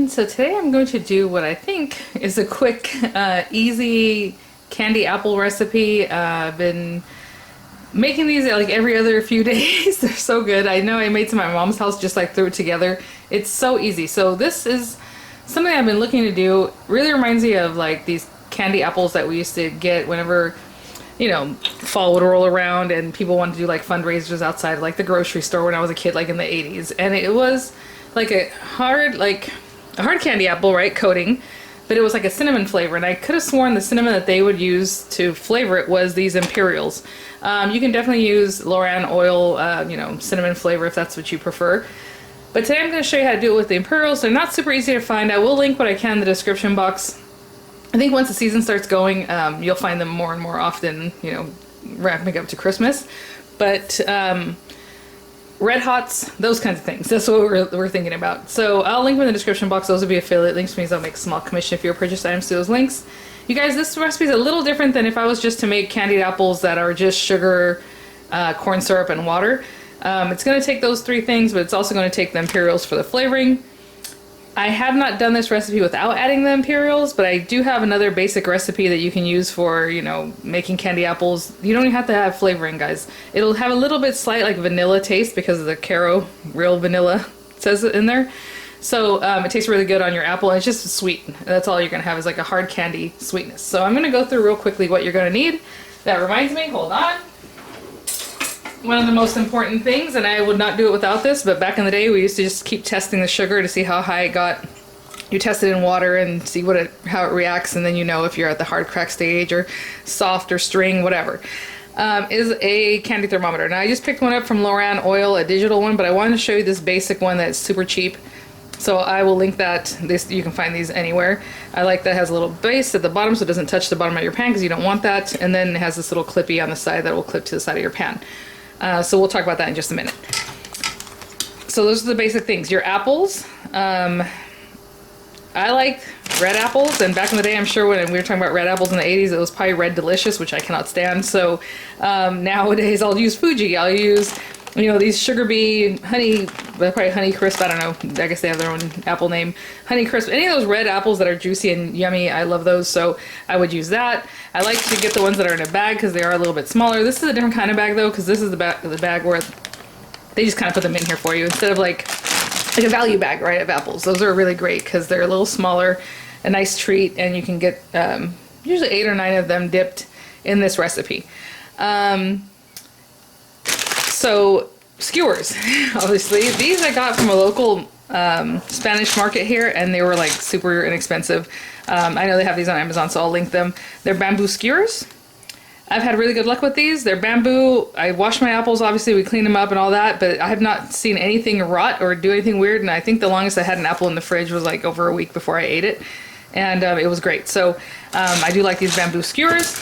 everyone. So today I'm going to do what I think is a quick, easy candy apple recipe. I've been making these like every other few days. They're so good. I know I made some at my mom's house, just like threw it together. It's so easy. So this is something I've been looking to do. Really reminds me of like these candy apples that we used to get whenever, you know, fall would roll around and people wanted to do like fundraisers outside like the grocery store when I was a kid, like in the 80s. And it was like a hard candy apple, right, coating, but it was like a cinnamon flavor, and I could have sworn the cinnamon that they would use to flavor it was these Imperials. You can definitely use Loran oil, you know, cinnamon flavor if that's what you prefer. But today I'm going to show you how to do it with the Imperials. They're not super easy to find. I will link what I can in the description box. I think once the season starts going, you'll find them more and more often, you know, ramping up to Christmas. But Red Hots, those kinds of things. That's what we're thinking about. So I'll link them in the description box. Those will be affiliate links, means I'll make a small commission if you purchase items through those links. You guys, this recipe is a little different than if I was just to make candied apples that are just sugar, corn syrup, and water. It's going to take those three things, but it's also going to take the Imperials for the flavoring. I have not done this recipe without adding the Imperials, but I do have another basic recipe that you can use for, you know, making candy apples. You don't even have to have flavoring, guys. It'll have a little bit slight like vanilla taste because of the Caro real vanilla, it says it in there. So it tastes really good on your apple, and it's just sweet. That's all you're gonna have is like a hard candy sweetness. So I'm gonna go through real quickly what you're gonna need. That reminds me, hold on. One of the most important things, and I would not do it without this, but back in the day we used to just keep testing the sugar to see how high it got. You test it in water and see how it reacts, and then you know if you're at the hard crack stage or soft or string, whatever. Is a candy thermometer. Now I just picked one up from Loran Oil, a digital one, but I wanted to show you this basic one that's super cheap. So I will link that. You can find these anywhere. I like that it has a little base at the bottom so it doesn't touch the bottom of your pan because you don't want that. And then it has this little clippy on the side that will clip to the side of your pan. So we'll talk about that in just a minute. So those are the basic things. Your apples. I like red apples, and back in the day, I'm sure when we were talking about red apples in the 80s, it was probably Red Delicious, which I cannot stand. So nowadays I'll use Fuji. I'll use, you know, these Sugar Bee, Honey, probably Honey Crisp, I don't know, I guess they have their own apple name. Honey Crisp, any of those red apples that are juicy and yummy, I love those, so I would use that. I like to get the ones that are in a bag because they are a little bit smaller. This is a different kind of bag though, because this is the bag where they just kind of put them in here for you instead of like a value bag, right, of apples. Those are really great because they're a little smaller, a nice treat, and you can get usually 8 or 9 of them dipped in this recipe. So skewers, obviously. These I got from a local Spanish market here, and they were like super inexpensive. I know they have these on Amazon, so I'll link them. They're bamboo skewers. I've had really good luck with these. They're bamboo. I wash my apples, obviously we clean them up and all that, but I have not seen anything rot or do anything weird, and I think the longest I had an apple in the fridge was like over a week before I ate it, and it was great. So I do like these bamboo skewers.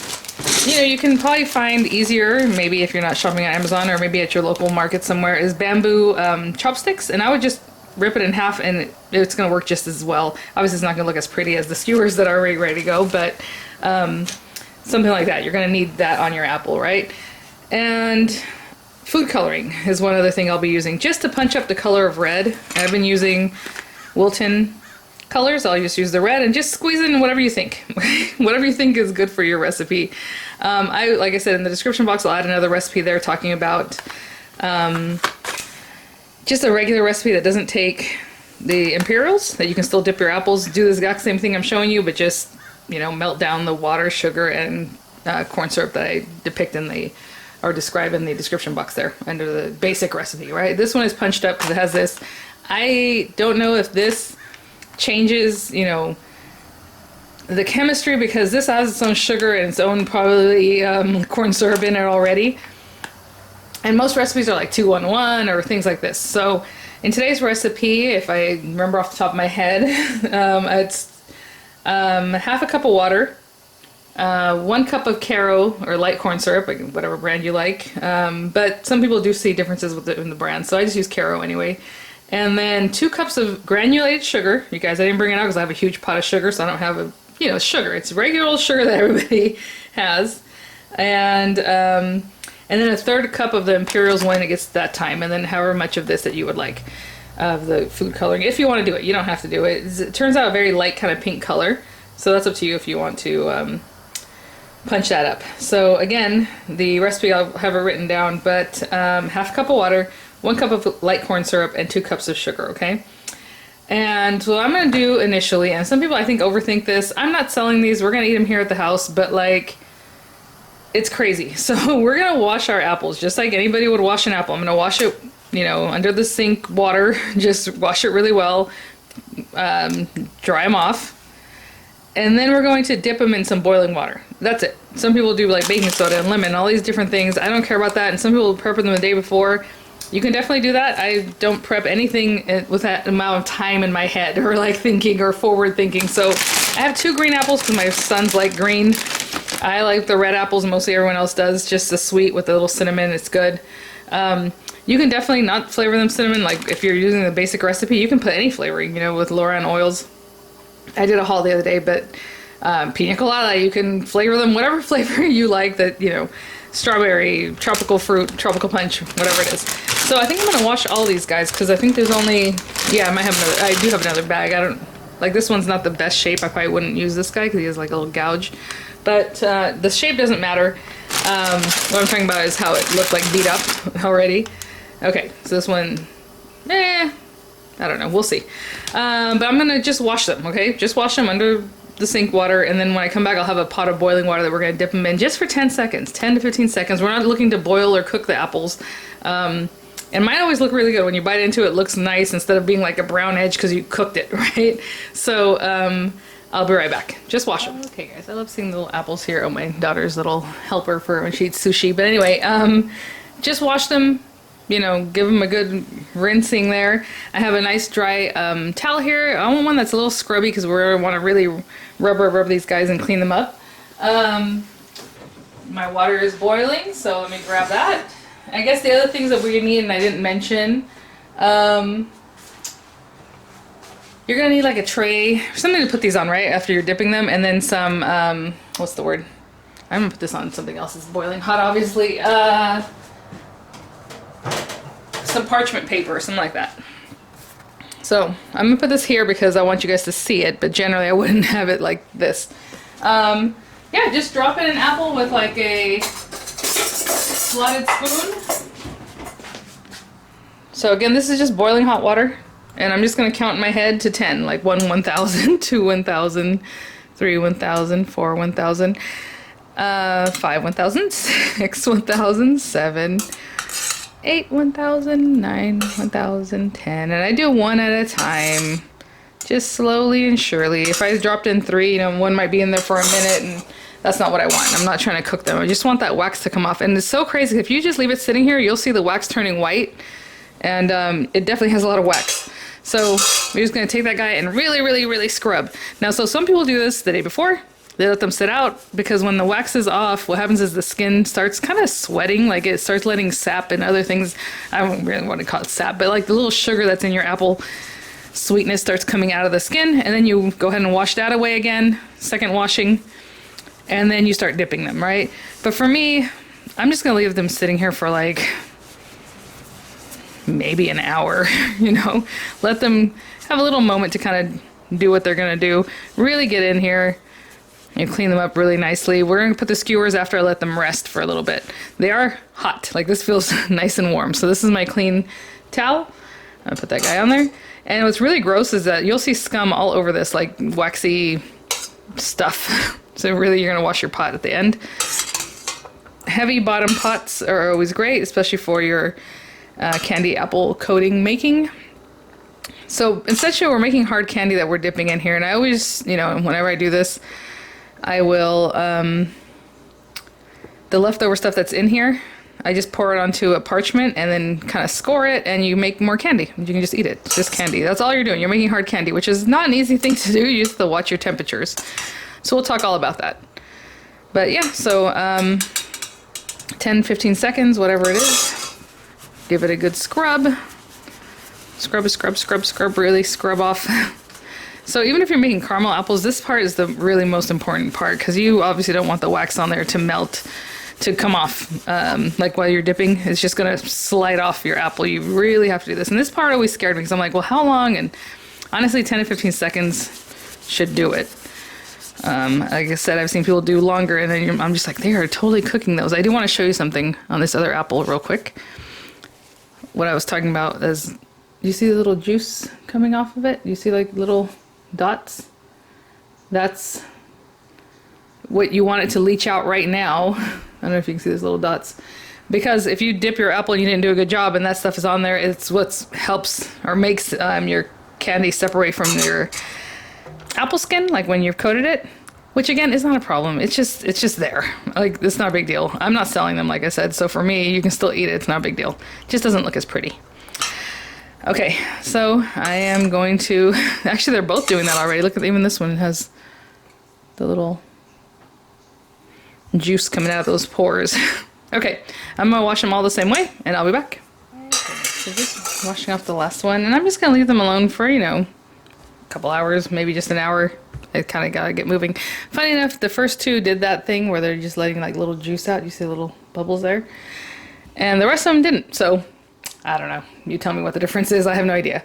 You know, you can probably find easier, maybe if you're not shopping on Amazon or maybe at your local market somewhere, is bamboo chopsticks, and I would just rip it in half and it's going to work just as well. Obviously it's not going to look as pretty as the skewers that are already ready to go, but something like that. You're going to need that on your apple, right? And food coloring is one other thing I'll be using just to punch up the color of red. I've been using Wilton colors. I'll just use the red and just squeeze in whatever you think. Whatever you think is good for your recipe. Like I said, in the description box I'll add another recipe there talking about just a regular recipe that doesn't take the Imperials, that you can still dip your apples, do the exact same thing I'm showing you, but just, you know, melt down the water, sugar, and corn syrup that I depict in the, or describe in the description box there under the basic recipe, right? This one is punched up because it has this. I don't know if this changes, you know, the chemistry, because this has its own sugar and its own probably corn syrup in it already. And most recipes are like 2-1-1 or things like this. So in today's recipe, if I remember off the top of my head, it's half a cup of water, 1 cup of Caro or light corn syrup, like whatever brand you like. But some people do see differences in the brand, so I just use Caro anyway. And then 2 cups of granulated sugar. You guys, I didn't bring it out because I have a huge pot of sugar, so I don't have a, you know, sugar. It's regular old sugar that everybody has. And then 1/3 cup of the Imperials when it gets to that time, and then however much of this that you would like. of the food coloring. If you want to do it, you don't have to do it. It turns out a very light kind of pink color. So that's up to you if you want to punch that up. So again, the recipe, I'll have it written down, but half a cup of water, 1 cup of light corn syrup, and 2 cups of sugar, okay? And what I'm going to do initially, and some people I think overthink this, I'm not selling these, we're going to eat them here at the house, but like, it's crazy. So we're going to wash our apples just like anybody would wash an apple. I'm going to wash it, you know, under the sink water, just wash it really well, dry them off. And then we're going to dip them in some boiling water. That's it. Some people do like baking soda and lemon, all these different things. I don't care about that. And some people prep them the day before. You can definitely do that. I don't prep anything with that amount of time in my head or like thinking or forward thinking. So I have 2 green apples because my sons like green. I like the red apples, mostly everyone else does. Just the sweet with a little cinnamon. It's good. You can definitely not flavor them cinnamon. Like if you're using the basic recipe, you can put any flavoring, you know, with Loran oils. I did a haul the other day, but pina colada, you can flavor them whatever flavor you like, that, you know, strawberry, tropical fruit, tropical punch, whatever it is. So I think I'm going to wash all these guys because I think there's only, yeah, I might have another, I do have another bag. I don't, like this one's not the best shape. I probably wouldn't use this guy because he has like a little gouge, but the shape doesn't matter. What I'm talking about is how it looked like beat up already. Okay, so this one, I don't know, we'll see. But I'm gonna just wash them, okay? Just wash them under the sink water, and then when I come back, I'll have a pot of boiling water that we're gonna dip them in just for 10 seconds, 10 to 15 seconds. We're not looking to boil or cook the apples. And mine always look really good. When you bite into it, it looks nice instead of being like a brown edge because you cooked it, right? So I'll be right back. Just wash them. Okay, guys, I love seeing the little apples here. Oh, my daughter's little helper for when she eats sushi. But anyway, just wash them. You know, give them a good rinsing there. I have a nice dry towel here. I want one that's a little scrubby because we want to really rub these guys and clean them up. My water is boiling, so let me grab that. I guess the other things that we're gonna need, and I didn't mention, you're gonna need like a tray, something to put these on, right? After you're dipping them, and then some, what's the word? I'm gonna put this on something else that's boiling hot, obviously. Some parchment paper or something like that. So I'm gonna put this here because I want you guys to see it, but generally I wouldn't have it like this. Yeah, just drop in an apple with like a slotted spoon. So again, this is just boiling hot water, and I'm just gonna count in my head to 10, like 1 1000, 2 1000, 3 1000, 4 1000, 5 1000, 6 1000, 7 8 1000, 9 1000, 10, and I do one at a time, just slowly and surely. If I dropped in 3, you know, one might be in there for a minute, and that's not what I want. I'm not trying to cook them. I just want that wax to come off. And it's so crazy. If you just leave it sitting here, you'll see the wax turning white, and it definitely has a lot of wax. So we're just gonna take that guy and really scrub. Now, so some people do this the day before. They let them sit out because when the wax is off, what happens is the skin starts kind of sweating, like it starts letting sap and other things. I don't really want to call it sap, but like the little sugar that's in your apple sweetness starts coming out of the skin, and then you go ahead and wash that away again, second washing, and then you start dipping them, right? But for me, I'm just gonna leave them sitting here for like maybe an hour, you know? Let them have a little moment to kind of do what they're gonna do. Really get in here. You clean them up really nicely. We're going to put the skewers after I let them rest for a little bit. They are hot. Like this feels nice and warm. So this is my clean towel. I'll put that guy on there. And what's really gross is that you'll see scum all over this, like waxy stuff. So really you're going to wash your pot at the end. Heavy bottom pots are always great, especially for your candy apple coating making. So essentially we're making hard candy that we're dipping in here. And I always, you know, whenever I do this, I will, the leftover stuff that's in here, I just pour it onto a parchment and then kind of score it, and you make more candy. You can just eat it. It's just candy. That's all you're doing. You're making hard candy, which is not an easy thing to do. You just have to watch your temperatures. So we'll talk all about that. But yeah, so 10, 15 seconds, whatever it is. Give it a good scrub. Scrub, really scrub off. So even if you're making caramel apples, this part is the really most important part because you obviously don't want the wax on there to melt to come off. Like while you're dipping, it's just gonna slide off your apple. You really have to do this. And this part always scared me because I'm like, well, how long? And honestly, 10 to 15 seconds should do it. Like I said, I've seen people do longer, and then I'm just like, they are totally cooking those. I do want to show you something on this other apple real quick. What I was talking about is, you see the little juice coming off of it? You see like little dots? That's what you want it to leach out right now. I don't know if you can see those little dots. Because if you dip your apple and you didn't do a good job and that stuff is on there, it's what helps or makes your candy separate from your apple skin, like when you've coated it, which again is not a problem. It's just there. Like, it's not a big deal. I'm not selling them, like I said, so for me, you can still eat it. It's not a big deal. It just doesn't look as pretty. Okay, so I am going to, actually they're both doing that already. Look at, even this one has the little juice coming out of those pores. Okay, I'm gonna wash them all the same way and I'll be back. Okay, so just washing off the last one, and I'm just gonna leave them alone for, you know, a couple hours, maybe just an hour. I kind of gotta get moving. Funny enough, the first two did that thing where they're just letting like little juice out. You see little bubbles there, and the rest of them didn't. So I don't know. You tell me what the difference is. I have no idea.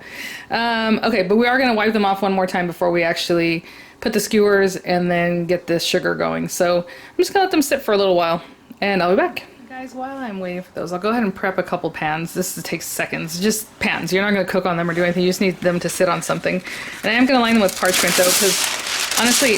Okay, but we are gonna wipe them off one more time before we actually put the skewers and then get this sugar going. So I'm just gonna let them sit for a little while, and I'll be back. Guys, while I'm waiting for those, I'll go ahead and prep a couple pans. This takes seconds, just pans. You're not going to cook on them or do anything. You just need them to sit on something. And I am going to line them with parchment though, because honestly,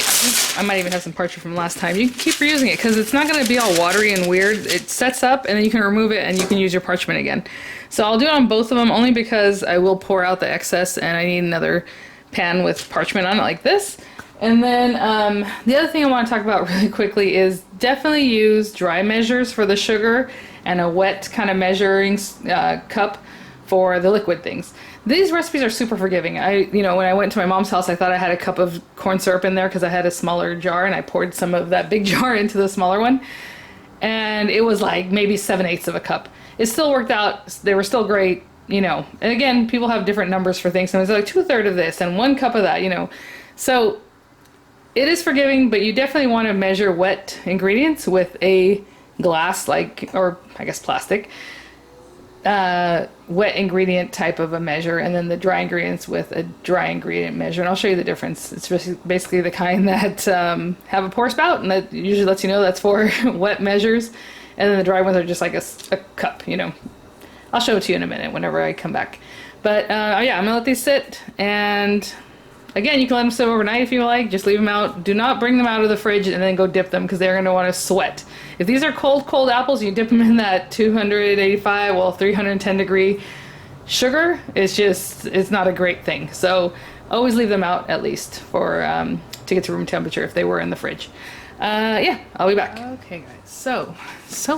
I might even have some parchment from last time. You can keep reusing it because it's not going to be all watery and weird. It sets up and then you can remove it and you can use your parchment again. So I'll do it on both of them only because I will pour out the excess and I need another pan with parchment on it like this. And then the other thing I want to talk about really quickly is definitely use dry measures for the sugar and a wet kind of measuring cup for the liquid things. These recipes are super forgiving. When I went to my mom's house, I thought I had a cup of corn syrup in there because I had a smaller jar, and I poured some of that big jar into the smaller one. And it was like maybe 7/8 of a cup. It still worked out. They were still great, you know. And again, people have different numbers for things. So it's like 2/3 of this and 1 cup of that, you know. So it is forgiving, but you definitely want to measure wet ingredients with a glass, or I guess plastic, wet ingredient type of a measure, and then the dry ingredients with a dry ingredient measure. And I'll show you the difference. It's basically the kind that have a pour spout, and that usually lets you know that's for wet measures. And then the dry ones are just like a cup, you know. I'll show it to you in a minute whenever I come back. But yeah, I'm gonna let these sit, and again, you can let them sit overnight if you like. Just leave them out. Do not bring them out of the fridge and then go dip them because they're going to want to sweat. If these are cold apples, you dip them in that 285, well, 310 degree sugar. It's not a great thing. So always leave them out at least for to get to room temperature if they were in the fridge. Yeah, I'll be back. Okay, guys. So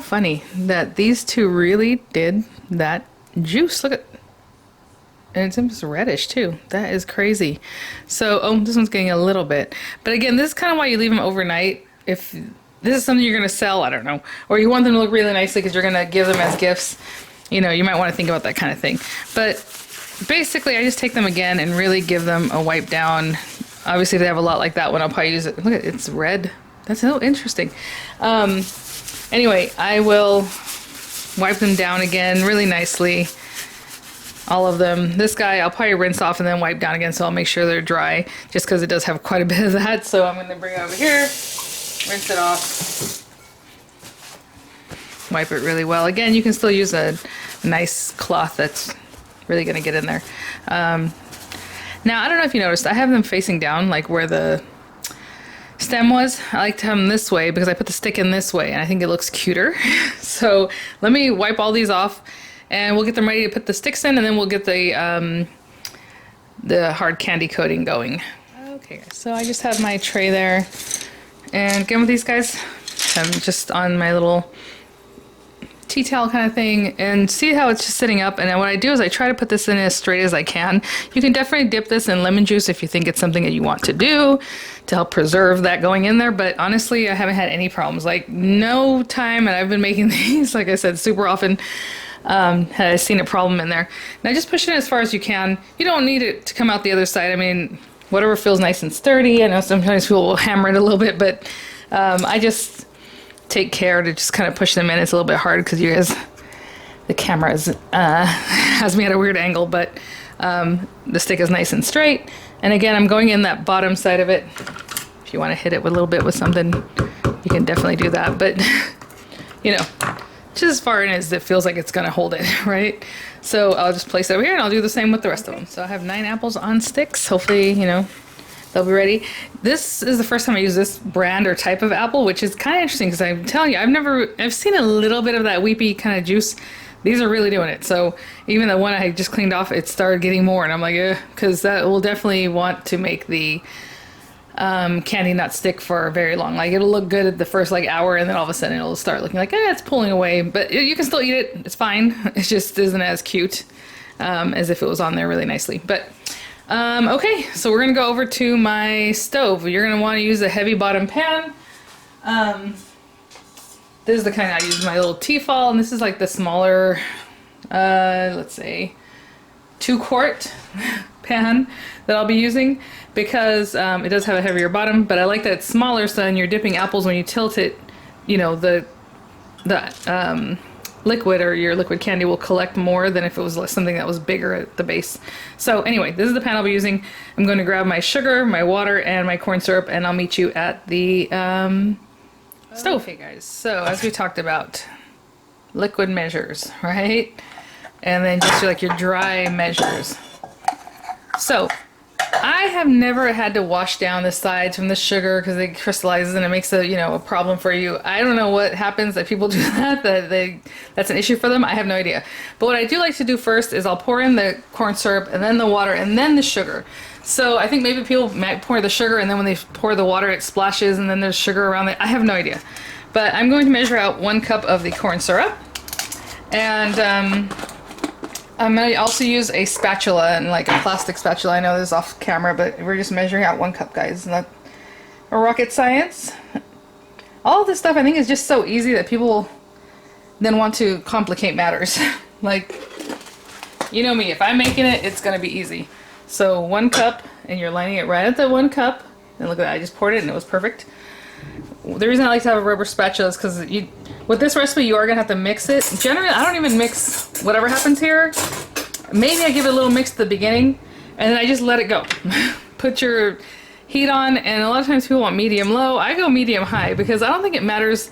funny that these two really did that juice. Look at. And it's almost reddish too. That is crazy. So, this one's getting a little bit. But again, this is kind of why you leave them overnight. If this is something you're going to sell, I don't know. Or you want them to look really nicely because you're going to give them as gifts. You know, you might want to think about that kind of thing. But basically, I just take them again and really give them a wipe down. Obviously, if they have a lot like that one, I'll probably use it. Look at it, it's red. That's so interesting. Anyway, I will wipe them down again really nicely. All of them. This guy, I'll probably rinse off and then wipe down again, so I'll make sure they're dry, just because it does have quite a bit of that. So I'm going to bring it over here, rinse it off, wipe it really well. Again, you can still use a nice cloth that's really going to get in there. Now, I don't know if you noticed, I have them facing down, like where the stem was. I like to have them this way because I put the stick in this way, and I think it looks cuter. So let me wipe all these off. And we'll get them ready to put the sticks in, and then we'll get the hard candy coating going. Okay, guys, so I just have my tray there. And again with these guys, I'm just on my little tea towel kind of thing, and see how it's just sitting up. And then what I do is I try to put this in as straight as I can. You can definitely dip this in lemon juice if you think it's something that you want to do to help preserve that going in there. But honestly, I haven't had any problems. Like, no time, and I've been making these, like I said, super often. Had I seen a problem in there. Now just push it in as far as you can. You don't need it to come out the other side. I mean, whatever feels nice and sturdy. I know sometimes people will hammer it a little bit, but I just take care to just kind of push them in. It's a little bit hard because you guys, the camera is, has me at a weird angle, but the stick is nice and straight. And again, I'm going in that bottom side of it. If you want to hit it with a little bit with something, you can definitely do that. But, you know, just as far in as it feels like it's going to hold it, right? So I'll just place it over here and I'll do the same with the rest of them. So I have 9 apples on sticks. Hopefully, you know, they'll be ready. This is the first time I use this brand or type of apple, which is kind of interesting because I'm telling you, I've seen a little bit of that weepy kind of juice. These are really doing it. So even the one I just cleaned off, it started getting more, and I'm like, because that will definitely want to make the candy not stick for very long. Like it'll look good at the first like hour, and then all of a sudden it'll start looking like it's pulling away. But you can still eat it. It's fine. It just isn't as cute as if it was on there really nicely. But okay, so we're gonna go over to my stove. You're gonna want to use a heavy bottom pan. This is the kind I use my little Tefal, and this is like the smaller, let's say, 2-quart pan that I'll be using because it does have a heavier bottom, but I like that it's smaller so when you're dipping apples, when you tilt it, you know, the liquid or your liquid candy will collect more than if it was something that was bigger at the base. So anyway, this is the pan I'll be using. I'm going to grab my sugar, my water, and my corn syrup, and I'll meet you at the stove. Okay guys, so as we talked about, liquid measures, right? And then just like your dry measures. So I have never had to wash down the sides from the sugar because it crystallizes and it makes a problem for you. I don't know what happens that people do that's an issue for them. I have no idea. But what I do like to do first is I'll pour in the corn syrup and then the water and then the sugar. So I think maybe people might pour the sugar and then when they pour the water it splashes and then there's sugar around it. I have no idea. But I'm going to measure out 1 cup of the corn syrup. And I'm going to also use a spatula and like a plastic spatula. I know this is off camera, but we're just measuring out 1 cup, guys. Not a rocket science. All of this stuff I think is just so easy that people then want to complicate matters. Like, you know me, if I'm making it, it's going to be easy. So 1 cup, and you're lining it right at the 1 cup. And look at that, I just poured it and it was perfect. The reason I like to have a rubber spatula is because with this recipe you are going to have to mix it. Generally, I don't even mix whatever happens here. Maybe I give it a little mix at the beginning, and then I just let it go. Put your heat on, and a lot of times people want medium low. I go medium high because I don't think it matters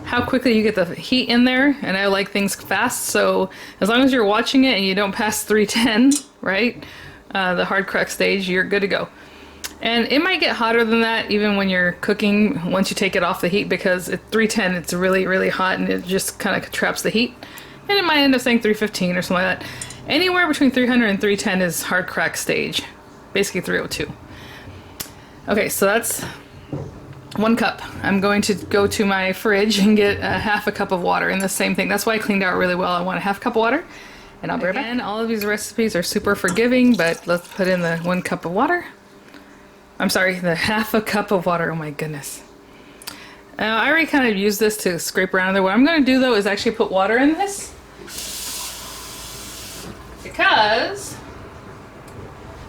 how quickly you get the heat in there, and I like things fast, so as long as you're watching it and you don't pass 310, right? The hard crack stage, you're good to go. And it might get hotter than that even when you're cooking once you take it off the heat, because at 310 it's really, really hot and it just kind of traps the heat. And it might end up saying 315 or something like that. Anywhere between 300 and 310 is hard crack stage. Basically 302. Okay, so that's 1 cup. I'm going to go to my fridge and get a half a cup of water, and the same thing. That's why I cleaned out really well. I want a half cup of water, and I'll be right back. Again, all of these recipes are super forgiving, but let's put in the 1 cup of water. I'm sorry, the half a cup of water. Oh my goodness. I already kind of used this to scrape around there. What I'm going to do though is actually put water in this, because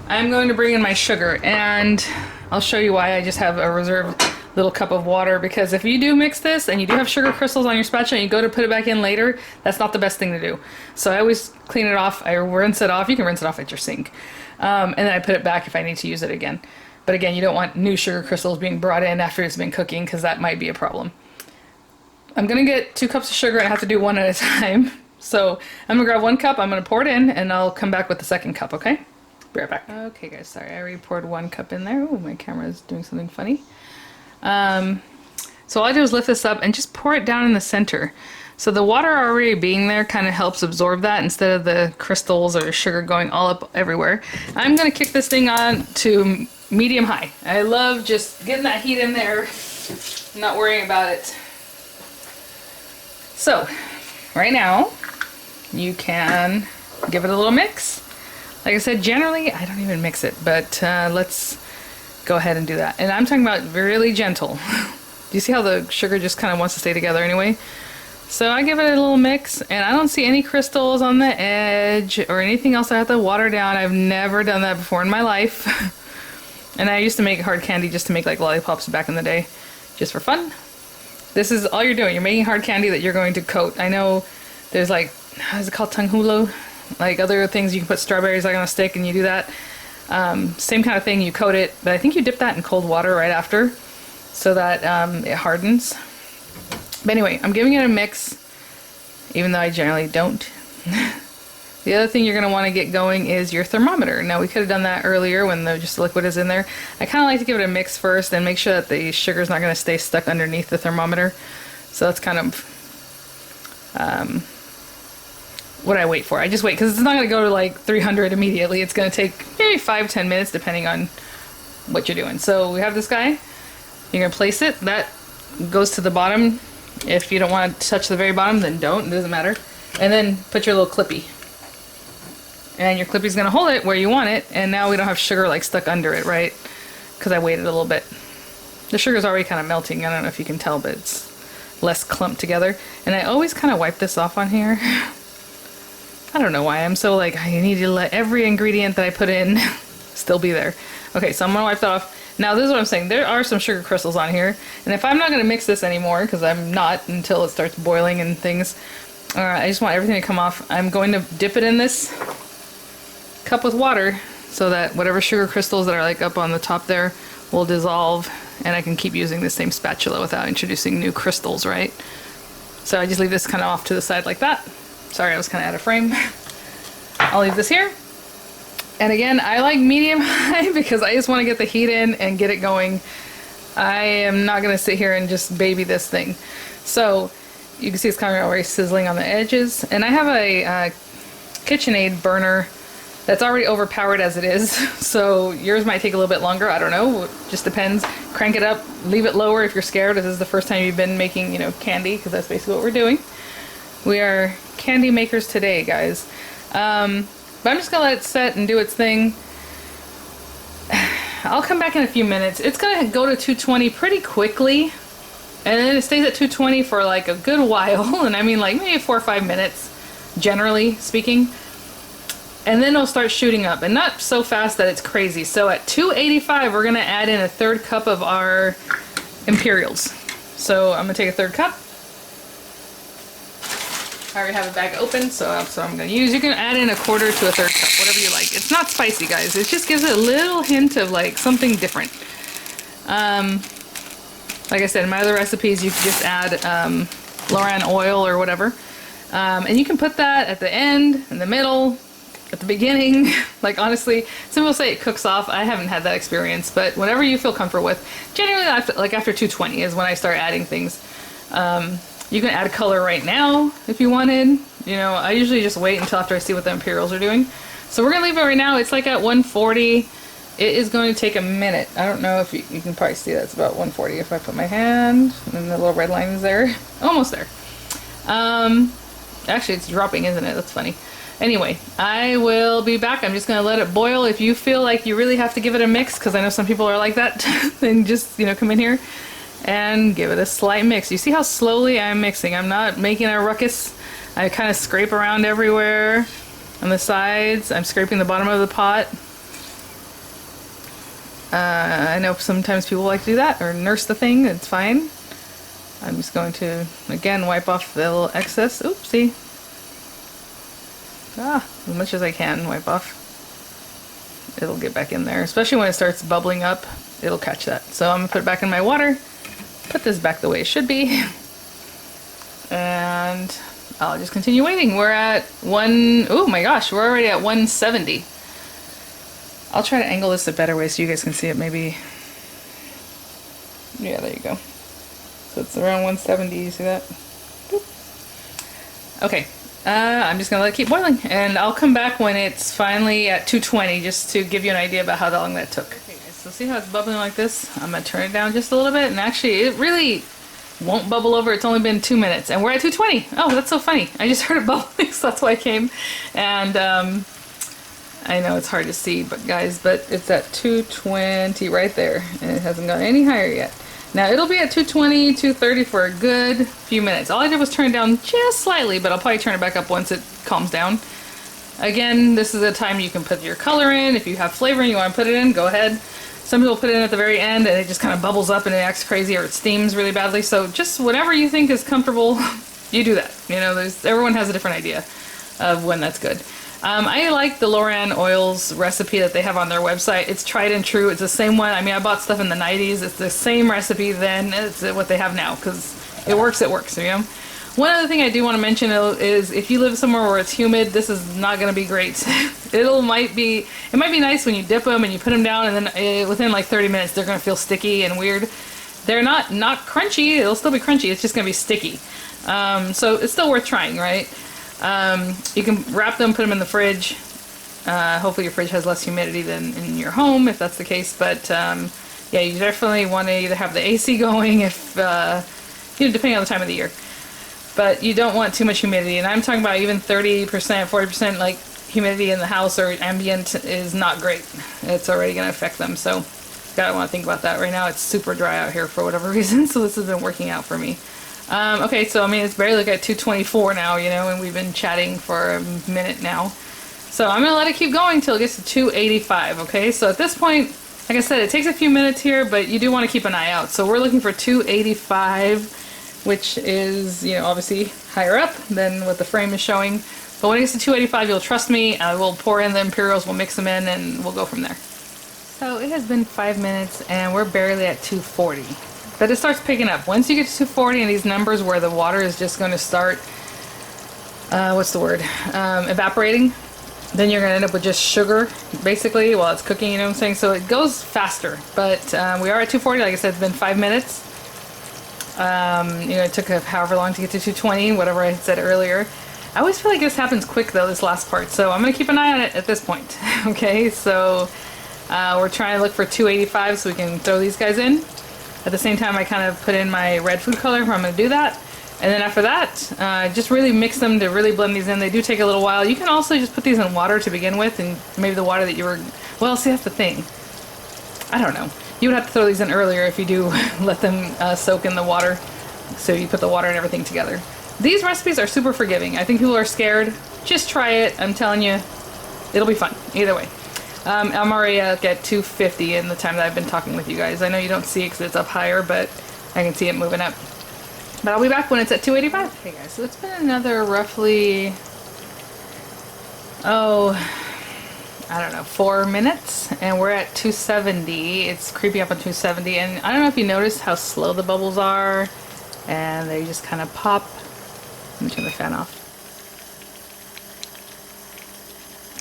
I'm going to bring in my sugar, and I'll show you why I just have a reserved little cup of water, because if you do mix this and you do have sugar crystals on your spatula and you go to put it back in later, that's not the best thing to do. So I always clean it off, I rinse it off. You can rinse it off at your sink. And then I put it back if I need to use it again. But again, you don't want new sugar crystals being brought in after it's been cooking, because that might be a problem. I'm gonna get 2 cups of sugar and I have to do 1 at a time. So I'm gonna grab 1 cup, I'm gonna pour it in, and I'll come back with the 2nd cup, okay? Be right back. Okay guys, sorry, I already poured 1 cup in there. Oh, my camera is doing something funny. So all I do is lift this up and just pour it down in the center. So the water already being there kind of helps absorb that instead of the crystals or sugar going all up everywhere. I'm gonna kick this thing on to medium high. I love just getting that heat in there, not worrying about it. So right now you can give it a little mix. Like I said, generally I don't even mix it, but let's go ahead and do that. And I'm talking about really gentle. Do you see how the sugar just kind of wants to stay together anyway? So I give it a little mix, and I don't see any crystals on the edge or anything else I have to water down. I've never done that before in my life. And I used to make hard candy just to make like lollipops back in the day, just for fun. This is all you're doing. You're making hard candy that you're going to coat. I know there's like, how is it called, tanghulo? Like other things you can put strawberries like on a stick and you do that. Same kind of thing, you coat it, but I think you dip that in cold water right after so that it hardens. But anyway, I'm giving it a mix, even though I generally don't. The other thing you're going to want to get going is your thermometer. Now we could have done that earlier when just the liquid is in there. I kind of like to give it a mix first and make sure that the sugar's not going to stay stuck underneath the thermometer. So that's kind of what I wait for. I just wait because it's not going to go to like 300 immediately. It's going to take maybe 5-10 minutes depending on what you're doing. So we have this guy. You're going to place it. That goes to the bottom. If you don't want to touch the very bottom, then don't. It doesn't matter. And then put your little clippy. And your clippy's going to hold it where you want it. And now we don't have sugar like stuck under it, right? Because I waited a little bit. The sugar's already kind of melting. I don't know if you can tell, but it's less clumped together. And I always kind of wipe this off on here. I don't know why. I'm so like, I need to let every ingredient that I put in still be there. Okay, so I'm going to wipe that off. Now this is what I'm saying. There are some sugar crystals on here. And if I'm not going to mix this anymore, because I'm not until it starts boiling and things, I just want everything to come off. I'm going to dip it in this cup with water so that whatever sugar crystals that are like up on the top there will dissolve, and I can keep using the same spatula without introducing new crystals, right? So I just leave this kind of off to the side like that. Sorry, I was kind of out of frame. I'll leave this here. And again, I like medium high because I just want to get the heat in and get it going. I am not going to sit here and just baby this thing. So you can see it's kind of already sizzling on the edges. And I have a KitchenAid burner that's already overpowered as it is. So yours might take a little bit longer. I don't know. It just depends. Crank it up. Leave it lower if you're scared. If this is the first time you've been making, candy, because that's basically what we're doing. We are candy makers today, guys. But I'm just going to let it set and do its thing. I'll come back in a few minutes. It's going to go to 220 pretty quickly. And then it stays at 220 for like a good while. And I mean like maybe 4 or 5 minutes, generally speaking. And then it'll start shooting up. And not so fast that it's crazy. So at 285, we're going to add in a 1/3 cup of our Imperials. So I'm going to take a 1/3 cup. I already have a bag open, so that's what I'm going to use. You can add in a 1/4 to a 1/3 cup, whatever you like. It's not spicy, guys. It just gives it a little hint of like something different. Like I said, in my other recipes, you can just add Loran oil or whatever. And you can put that at the end, in the middle, at the beginning. Like honestly, some people say it cooks off. I haven't had that experience, but whatever you feel comfortable with. Generally, after 220 is when I start adding things. You can add color right now if you wanted. I usually just wait until after I see what the Imperials are doing. So we're gonna leave it right now. It's like at 140. It is going to take a minute. I don't know if you can probably see that it's about 140 if I put my hand, and the little red line is there. Almost there. Actually, it's dropping, isn't it? That's funny. Anyway, I will be back. I'm just going to let it boil. If you feel like you really have to give it a mix, because I know some people are like that, then just, come in here and give it a slight mix. You see how slowly I'm mixing. I'm not making a ruckus. I kind of scrape around everywhere on the sides. I'm scraping the bottom of the pot. I know sometimes people like to do that or nurse the thing. It's fine. I'm just going to, again, wipe off the little excess. Oopsie. As much as I can wipe off. It'll get back in there. Especially when it starts bubbling up, it'll catch that. So I'm going to put it back in my water. Put this back the way it should be. And I'll just continue waiting. We're at oh my gosh, we're already at 170. I'll try to angle this a better way so you guys can see it maybe. Yeah, there you go. So it's around 170, you see that? Boop. Okay, I'm just gonna let it keep boiling and I'll come back when it's finally at 220 just to give you an idea about how long that took. Okay guys, so see how it's bubbling like this? I'm gonna turn it down just a little bit, and actually it really won't bubble over. It's only been 2 minutes and we're at 220. Oh, that's so funny. I just heard it bubbling, so that's why I came. And I know it's hard to see, but it's at 220 right there, and it hasn't gone any higher yet. Now it'll be at 220, 230 for a good few minutes. All I did was turn it down just slightly, but I'll probably turn it back up once it calms down. Again, this is a time you can put your color in. If you have flavoring you want to put it in, go ahead. Some people put it in at the very end and it just kind of bubbles up and it acts crazy, or it steams really badly. So just whatever you think is comfortable, you do that. You know, everyone has a different idea of when that's good. I like the Loran Oils recipe that they have on their website. It's tried and true. It's the same one. I mean, I bought stuff in the 90s. It's the same recipe then as what they have now, because it works, you know? One other thing I do want to mention is if you live somewhere where it's humid, this is not going to be great. It might be nice when you dip them and you put them down, and then within like 30 minutes they're going to feel sticky and weird. They're not crunchy. It'll still be crunchy. It's just going to be sticky. So it's still worth trying, right? You can wrap them, put them in the fridge. Hopefully your fridge has less humidity than in your home, if that's the case. But yeah, you definitely want to either have the AC going, if you know, depending on the time of the year. But you don't want too much humidity, and I'm talking about even 30%, 40% like humidity in the house or ambient is not great. It's already going to affect them, so gotta want to think about that. Right now it's super dry out here for whatever reason, so this has been working out for me. Okay, so I mean, it's barely like at 224 now, you know, and we've been chatting for a minute now. So I'm gonna let it keep going till it gets to 285, okay? So at this point, like I said, it takes a few minutes here, but you do want to keep an eye out. So we're looking for 285, which is, you know, obviously higher up than what the frame is showing. But when it gets to 285, you'll trust me. We'll pour in the Imperials, we'll mix them in, and we'll go from there. So it has been 5 minutes, and we're barely at 240. But it starts picking up. Once you get to 240 and these numbers where the water is just going to start, what's the word, evaporating, then you're going to end up with just sugar, basically, while it's cooking, you know what I'm saying? So it goes faster. But we are at 240, like I said, it's been 5 minutes. You know, it took however long to get to 220, whatever I said earlier. I always feel like this happens quick though, this last part, so I'm going to keep an eye on it at this point. Okay, so we're trying to look for 285 so we can throw these guys in. At the same time, I kind of put in my red food color where I'm going to do that. And then after that, just really mix them to really blend these in. They do take a little while. You can also just put these in water to begin with, and maybe the water that you were, well, see, that's the thing. I don't know. You would have to throw these in earlier if you do let them soak in the water. So you put the water and everything together. These recipes are super forgiving. I think people are scared. Just try it. I'm telling you, it'll be fun. Either way. I'm already at 250 in the time that I've been talking with you guys. I know you don't see it because it's up higher, but I can see it moving up. But I'll be back when it's at 285. Hey guys, so it's been another roughly, I don't know, 4 minutes, and we're at 270. It's creeping up on 270, and I don't know if you noticed how slow the bubbles are, and they just kind of pop. Let me turn the fan off.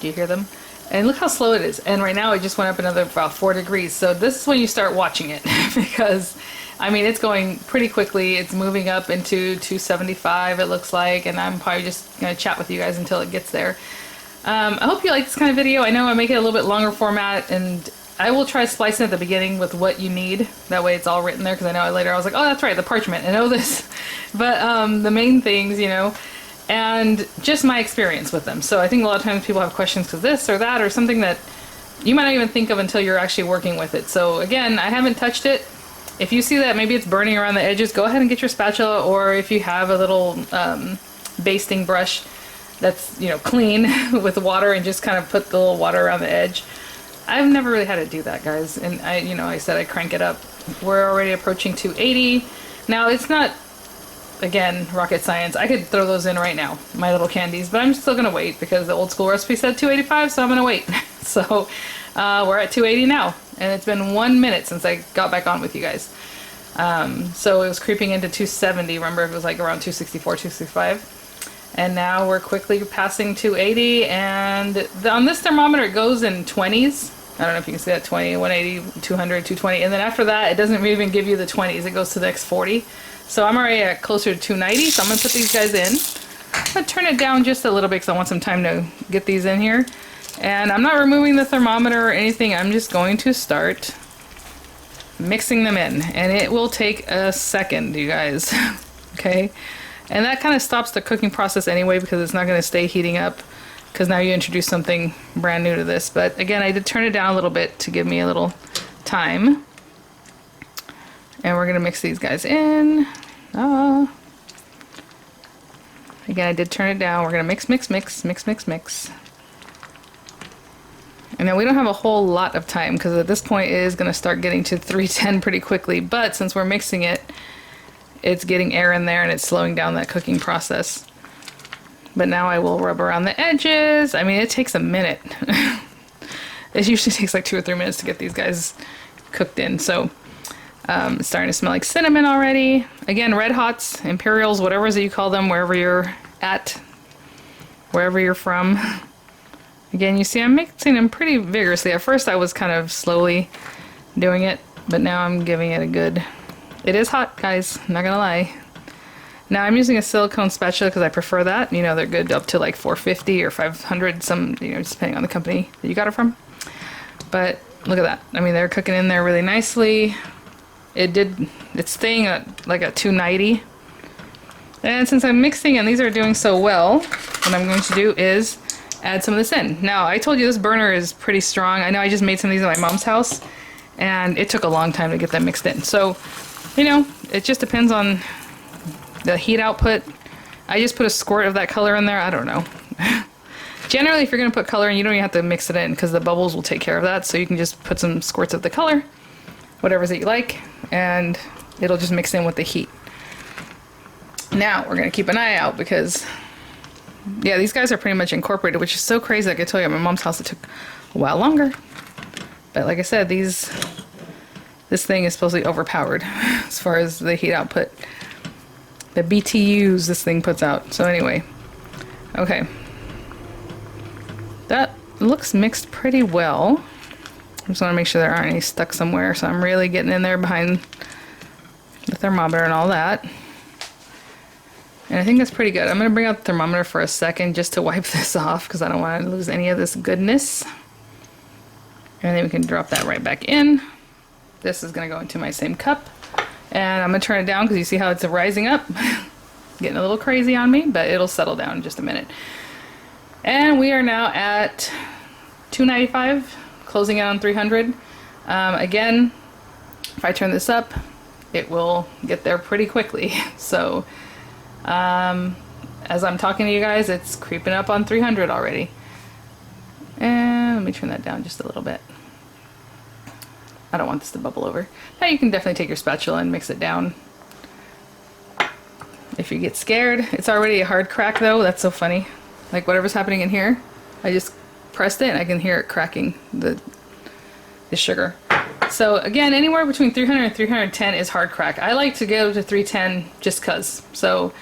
Do you hear them? And look how slow it is. And right now it just went up another about 4 degrees. So this is when you start watching it because, I mean, it's going pretty quickly. It's moving up into 275, it looks like, and I'm probably just going to chat with you guys until it gets there. I hope you like this kind of video. I know I make it a little bit longer format, and I will try splicing at the beginning with what you need. That way it's all written there, because I know later I was like, oh, that's right, the parchment, I know this. But the main things, you know, and just my experience with them. So I think a lot of times people have questions because this or that or something that you might not even think of until you're actually working with it. So again, I haven't touched it. If you see that maybe it's burning around the edges, go ahead and get your spatula, or if you have a little basting brush that's, you know, clean with water, and just kind of put the little water around the edge. I've never really had to do that, guys. And I said I crank it up. We're already approaching 280. Now it's not, again, rocket science. I could throw those in right now, my little candies, but I'm still gonna wait because the old school recipe said 285, so I'm gonna wait. So we're at 280 now, and it's been 1 minute since I got back on with you guys. So it was creeping into 270. Remember, it was like around 264, 265. And now we're quickly passing 280, and on this thermometer it goes in 20s. I don't know if you can see that, 20, 180, 200, 220, and then after that it doesn't even give you the 20s, it goes to the next 40. So I'm already at closer to 290, so I'm going to put these guys in. I'm going to turn it down just a little bit because I want some time to get these in here. And I'm not removing the thermometer or anything, I'm just going to start mixing them in. And it will take a second, you guys. Okay? And that kind of stops the cooking process anyway, because it's not going to stay heating up, because now you introduce something brand new to this. But again, I did turn it down a little bit to give me a little time. And we're going to mix these guys in. Again, I did turn it down. We're going to mix, mix, mix, mix, mix, mix. And then we don't have a whole lot of time because at this point it is going to start getting to 310 pretty quickly. But since we're mixing it, it's getting air in there and it's slowing down that cooking process. But now I will rub around the edges. I mean, it takes a minute. It usually takes like 2 or 3 minutes to get these guys cooked in. So it's starting to smell like cinnamon already. Again, red hots, imperials, whatever it is that you call them, wherever you're at, wherever you're from. Again, you see I'm mixing them pretty vigorously. At first I was kind of slowly doing it, but now I'm giving it a good... It is hot, guys, I'm not gonna lie. Now I'm using a silicone spatula because I prefer that. You know, they're good up to like 450 or 500, some, you know, just depending on the company that you got it from. But look at that. I mean, they're cooking in there really nicely. It's staying at like a 290. And since I'm mixing and these are doing so well, what I'm going to do is add some of this in. Now, I told you this burner is pretty strong. I know I just made some of these at my mom's house, and it took a long time to get them mixed in. So, you know, it just depends on the heat output. I just put a squirt of that color in there. I don't know. Generally, if you're going to put color in, you don't even have to mix it in because the bubbles will take care of that. So you can just put some squirts of the color, whatever that you like, and it'll just mix in with the heat. Now, we're going to keep an eye out because... yeah, these guys are pretty much incorporated, which is so crazy. Like I told you, at my mom's house it took a while longer. But like I said, this thing is supposedly overpowered as far as the heat output. The BTUs this thing puts out. So anyway, okay. That looks mixed pretty well. I just want to make sure there aren't any stuck somewhere. So I'm really getting in there behind the thermometer and all that. And I think that's pretty good. I'm going to bring out the thermometer for a second just to wipe this off because I don't want to lose any of this goodness. And then we can drop that right back in. This is going to go into my same cup. And I'm going to turn it down because you see how it's rising up. Getting a little crazy on me, but it'll settle down in just a minute. And we are now at 295, closing in on 300. Again, if I turn this up, it will get there pretty quickly. So... as I'm talking to you guys, it's creeping up on 300 already. And let me turn that down just a little bit. I don't want this to bubble over. Now you can definitely take your spatula and mix it down. If you get scared, it's already a hard crack though. That's so funny. Like whatever's happening in here, I just pressed it and I can hear it cracking the sugar. So again, anywhere between 300 and 310 is hard crack. I like to go to 310 just cause. So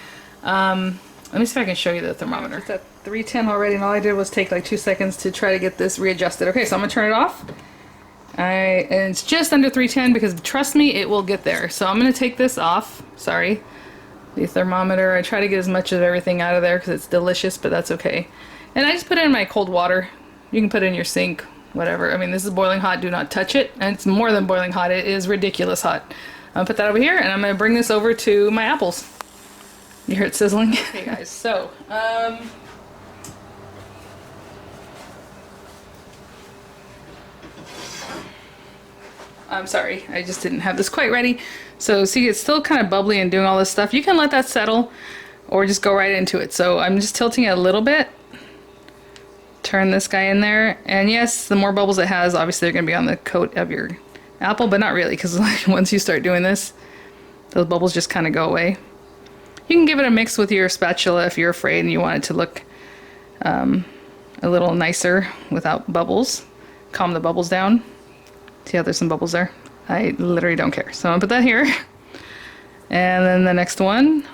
let me see if I can show you the thermometer. It's at 310 already, and all I did was take like 2 seconds to try to get this readjusted. Okay, so I'm gonna turn it off. And it's just under 310 because trust me, it will get there. So I'm gonna take this off. Sorry, the thermometer. I try to get as much of everything out of there because it's delicious, but that's okay. And I just put it in my cold water. You can put it in your sink, whatever. I mean, this is boiling hot. Do not touch it. And it's more than boiling hot. It is ridiculous hot. I'm gonna put that over here, and I'm gonna bring this over to my apples. You hear it sizzling? Okay guys, so, I'm sorry, I just didn't have this quite ready. So see, it's still kind of bubbly and doing all this stuff. You can let that settle or just go right into it. So I'm just tilting it a little bit. Turn this guy in there. And yes, the more bubbles it has, obviously they're gonna be on the coat of your apple, but not really, because once you start doing this, those bubbles just kind of go away. You can give it a mix with your spatula if you're afraid and you want it to look a little nicer without bubbles. Calm the bubbles down. See how there's some bubbles there? I literally don't care. So I'm gonna put that here. And then the next one.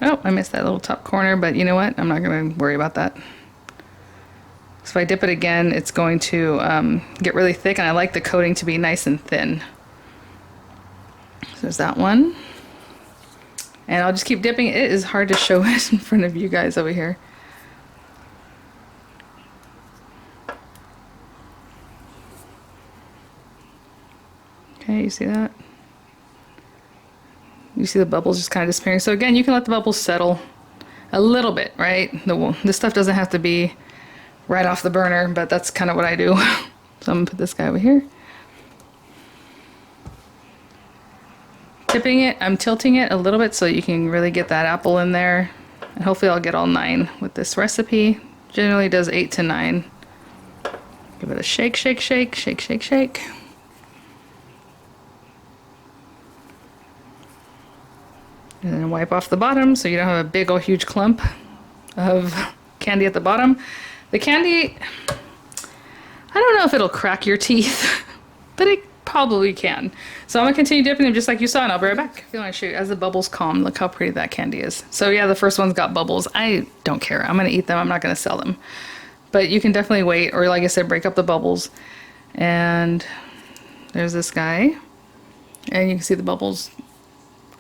Oh, I missed that little top corner, but you know what? I'm not gonna worry about that. So if I dip it again, it's going to get really thick, and I like the coating to be nice and thin. So there's that one. And I'll just keep dipping. It is hard to show it in front of you guys over here. Okay, you see that? You see the bubbles just kind of disappearing. So again, you can let the bubbles settle a little bit, right? This stuff doesn't have to be right off the burner, but that's kind of what I do. So I'm gonna put this guy over here. Tipping it, I'm tilting it a little bit so you can really get that apple in there. And hopefully I'll get all 9 with this recipe. Generally does 8 to 9. Give it a shake, shake, shake, shake, shake, shake. And then wipe off the bottom so you don't have a big old huge clump of candy at the bottom. The candy, I don't know if it'll crack your teeth, but it probably can. So I'm gonna continue dipping them just like you saw, and I'll be right back. I feel like show you as the bubbles calm, look how pretty that candy is. So yeah, the first one's got bubbles. I don't care. I'm gonna eat them. I'm not gonna sell them. But you can definitely wait, or like I said, break up the bubbles. And there's this guy. And you can see the bubbles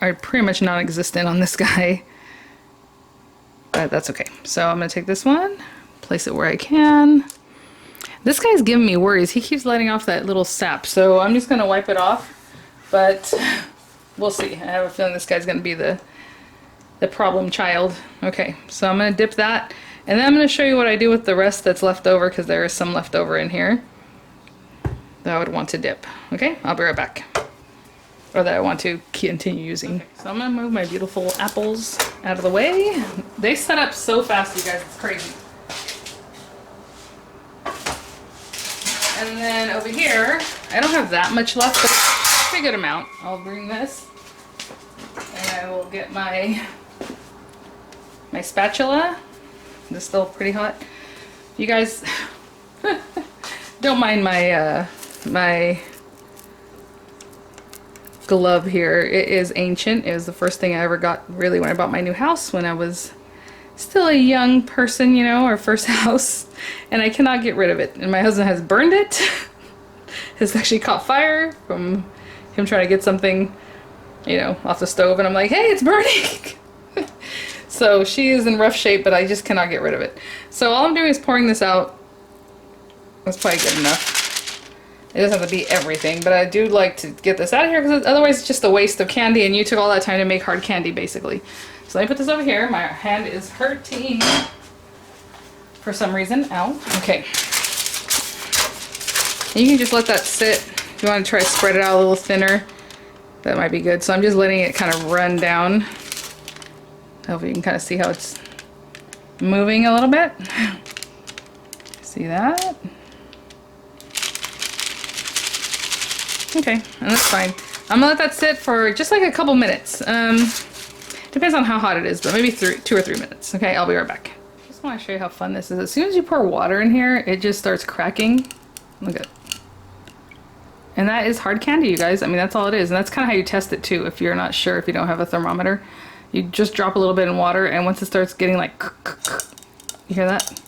are pretty much non-existent on this guy. But that's okay. So I'm gonna take this one, place it where I can. This guy's giving me worries. He keeps letting off that little sap, so I'm just gonna wipe it off, but we'll see. I have a feeling this guy's gonna be the problem child. Okay, so I'm gonna dip that, and then I'm gonna show you what I do with the rest that's left over, because there is some left over in here that I would want to dip. Okay, I'll be right back. Or that I want to continue using. Okay, so I'm gonna move my beautiful apples out of the way. They set up so fast, you guys, it's crazy. And then over here, I don't have that much left, but it's a pretty good amount. I'll bring this, and I will get my spatula. This is still pretty hot. You guys don't mind my my glove here. It is ancient. It was the first thing I ever got really when I bought my new house when I was still a young person, you know, our first house, and I cannot get rid of it. And my husband has burned it. It's actually caught fire from him trying to get something, you know, off the stove, and I'm like, hey, it's burning. So she is in rough shape, but I just cannot get rid of it. So all I'm doing is pouring this out. That's probably good enough. It doesn't have to be everything, but I do like to get this out of here because otherwise it's just a waste of candy, and you took all that time to make hard candy, basically. So let me put this over here. My hand is hurting for some reason. Ow. Okay. And you can just let that sit. If you want to try to spread it out a little thinner, that might be good. So I'm just letting it kind of run down. Hopefully you can kind of see how it's moving a little bit. See that? Okay, and that's fine. I'm gonna let that sit for just like a couple minutes. Depends on how hot it is, but maybe 2 or 3 minutes. Okay, I'll be right back. Just want to show you how fun this is. As soon as you pour water in here, it just starts cracking. Look at it. And that is hard candy, you guys. I mean, that's all it is. And that's kind of how you test it too, if you're not sure, if you don't have a thermometer. You just drop a little bit in water, and once it starts getting like, you hear that?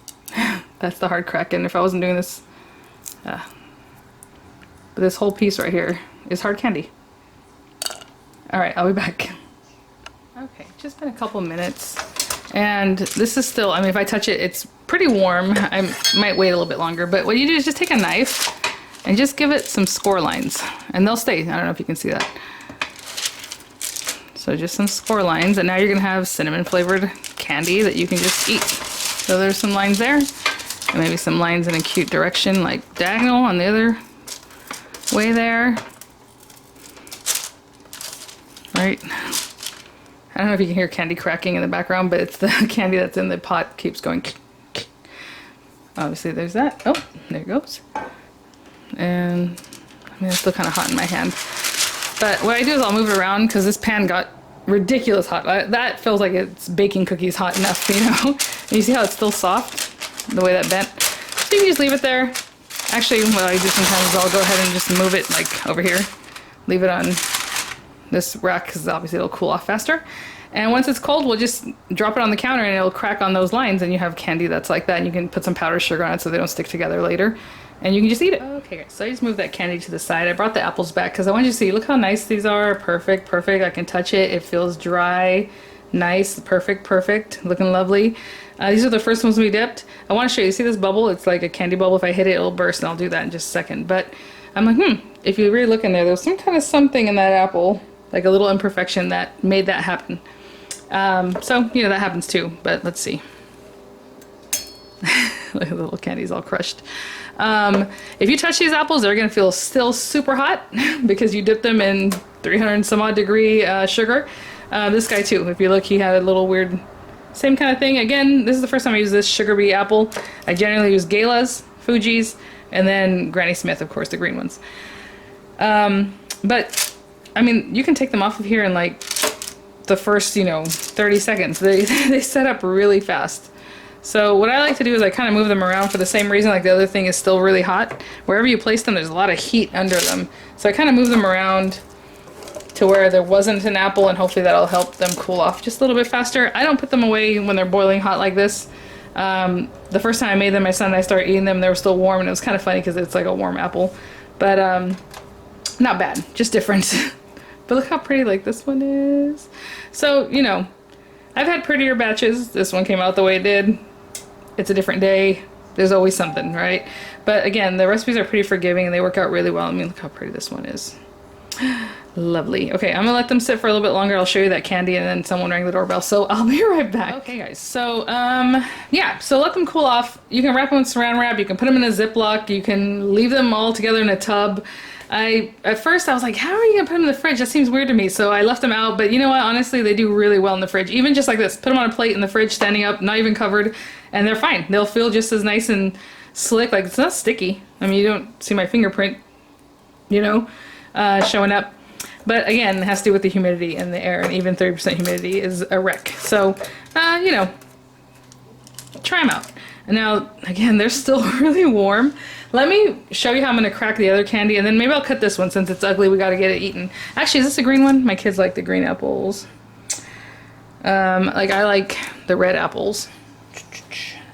That's the hard crack. And if I wasn't doing this, but this whole piece right here is hard candy. All right, I'll be back. Okay, just been a couple minutes, and this is still, I mean, if I touch it, it's pretty warm. I might wait a little bit longer, but what you do is just take a knife and just give it some score lines, and they'll stay. I don't know if you can see that. So just some score lines, and now you're gonna have cinnamon flavored candy that you can just eat. So there's some lines there, and maybe some lines in a cute direction, like diagonal on the other way there. Right. I don't know if you can hear candy cracking in the background, but it's the candy that's in the pot keeps going. Obviously there's that. Oh, there it goes. And I mean, it's still kind of hot in my hand. But what I do is I'll move it around because this pan got ridiculous hot. That feels like it's baking cookies hot enough, you know? And you see how it's still soft, the way that bent? So you can just leave it there. Actually, what I do sometimes is I'll go ahead and just move it like over here. Leave it on this rack because obviously it'll cool off faster. And once it's cold, we'll just drop it on the counter and it'll crack on those lines, and you have candy that's like that, and you can put some powdered sugar on it so they don't stick together later. And you can just eat it. Okay, so I just moved that candy to the side. I brought the apples back because I want you to see, look how nice these are. Perfect, perfect. I can touch it. It feels dry, nice, perfect, perfect. Looking lovely. These are the first ones we dipped. I want to show you. See this bubble? It's like a candy bubble. If I hit it, it'll burst, and I'll do that in just a second. But I'm like, if you really look in there, there's some kind of something in that apple, like a little imperfection that made that happen. So, you know, that happens too. But let's see. Look at the little candies all crushed. If you touch these apples, they're going to feel still super hot because you dipped them in 300 some odd degree sugar. This guy too, if you look, he had a little weird Same kind of thing. Again, this is the first time I use this sugar bee apple. I generally use Gala's, Fuji's, and then Granny Smith, of course, the green ones. But, I mean, you can take them off of here in like the first, you know, 30 seconds. They set up really fast. So what I like to do is I kind of move them around for the same reason, like the other thing is still really hot. Wherever you place them, there's a lot of heat under them. So I kind of move them around to where there wasn't an apple, and hopefully that'll help them cool off just a little bit faster. I don't put them away when they're boiling hot like this. The first time I made them, my son and I started eating them, they were still warm, and it was kind of funny because it's like a warm apple. But not bad, just different. But look how pretty like this one is. So, you know, I've had prettier batches. This one came out the way it did. It's a different day. There's always something, right? But again, the recipes are pretty forgiving and they work out really well. I mean, look how pretty this one is. Lovely. Okay, I'm gonna let them sit for a little bit longer. I'll show you that candy and then someone rang the doorbell, so I'll be right back. Okay guys, so yeah, so let them cool off. You can wrap them in saran wrap, you can put them in a Ziploc, you can leave them all together in a tub. At first I was like, how are you gonna put them in the fridge? That seems weird to me, so I left them out, but you know what, honestly they do really well in the fridge. Even just like this, put them on a plate in the fridge, standing up, not even covered, and they're fine. They'll feel just as nice and slick, like it's not sticky. I mean, you don't see my fingerprint, you know, showing up. But again, it has to do with the humidity in the air, and even 30% humidity is a wreck. So, you know, try them out. And now, again, they're still really warm. Let me show you how I'm going to crack the other candy, and then maybe I'll cut this one since it's ugly. We got to get it eaten. Actually, is this a green one? My kids like the green apples. Like, I like the red apples.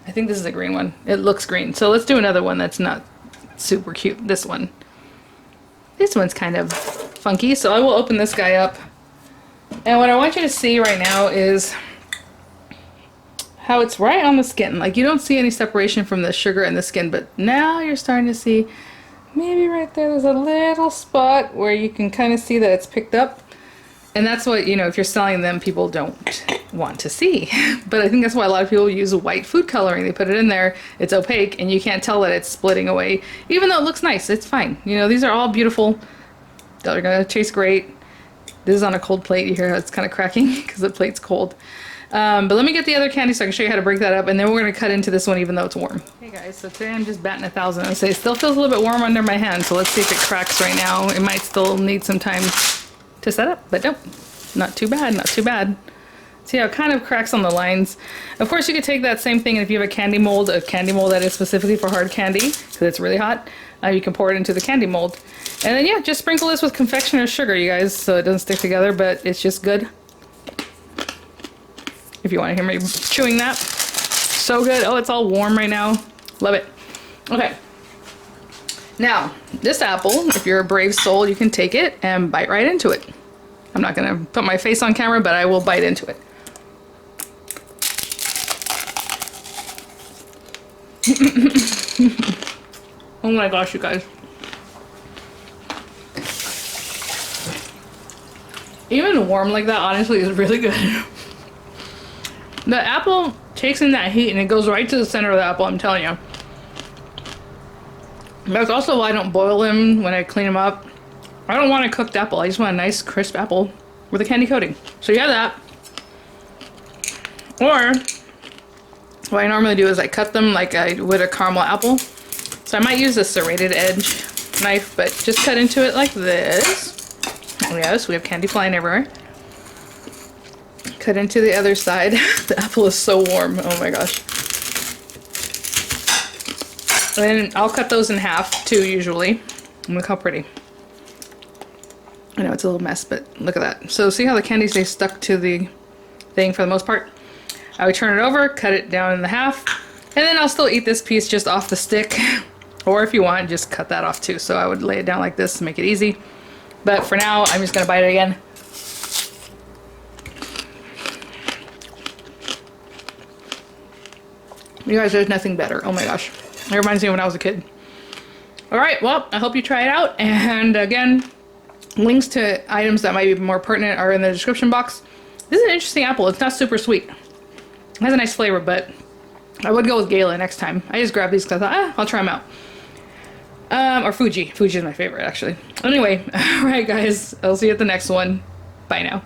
I think this is a green one. It looks green. So let's do another one that's not super cute. This one. This one's kind of funky, so I will open this guy up. And what I want you to see right now is how it's right on the skin. Like, you don't see any separation from the sugar and the skin, but now you're starting to see maybe right there's a little spot where you can kind of see that it's picked up. And that's what, you know, if you're selling them, people don't want to see. But I think that's why a lot of people use white food coloring. They put it in there, it's opaque, and you can't tell that it's splitting away. Even though it looks nice, it's fine. You know, these are all beautiful. They're gonna taste great. This is on a cold plate. You hear how it's kind of cracking because the plate's cold. But let me get the other candy so I can show you how to break that up, and then we're gonna cut into this one even though it's warm. Hey guys, so today I'm just batting 1,000. I say it still feels a little bit warm under my hand, so let's see if it cracks right now. It might still need some time to set up, but nope, not too bad, not too bad. See how it kind of cracks on the lines. Of course, you could take that same thing, and if you have a candy mold that is specifically for hard candy, because it's really hot, you can pour it into the candy mold. And then, yeah, just sprinkle this with confectioner's sugar, you guys, so it doesn't stick together, but it's just good. If you want to hear me chewing that. So good. Oh, it's all warm right now. Love it. Okay. Now, this apple, if you're a brave soul, you can take it and bite right into it. I'm not going to put my face on camera, but I will bite into it. Oh my gosh, you guys. Even warm like that, honestly, is really good. The apple takes in that heat and it goes right to the center of the apple, I'm telling you. That's also why I don't boil them when I clean them up. I don't want a cooked apple. I just want a nice crisp apple with a candy coating. So you have that. Or what I normally do is I cut them like I would a caramel apple. So I might use a serrated edge knife, but just cut into it like this. Yes, we have candy flying everywhere. Cut into the other side. The apple is so warm. Oh my gosh. And then I'll cut those in half too, usually. Look how pretty. I know it's a little mess, but look at that. So see how the candy stays stuck to the thing for the most part? I would turn it over, cut it down in the half, and then I'll still eat this piece just off the stick. Or if you want, just cut that off too. So I would lay it down like this to make it easy. But for now, I'm just gonna bite it again. You guys, there's nothing better. Oh my gosh. It reminds me of when I was a kid. Alright, well, I hope you try it out. And again, links to items that might be more pertinent are in the description box. This is an interesting apple. It's not super sweet. It has a nice flavor, but I would go with Gala next time. I just grabbed these because I thought, I'll try them out. Or Fuji. Fuji is my favorite, actually. Anyway, alright guys, I'll see you at the next one. Bye now.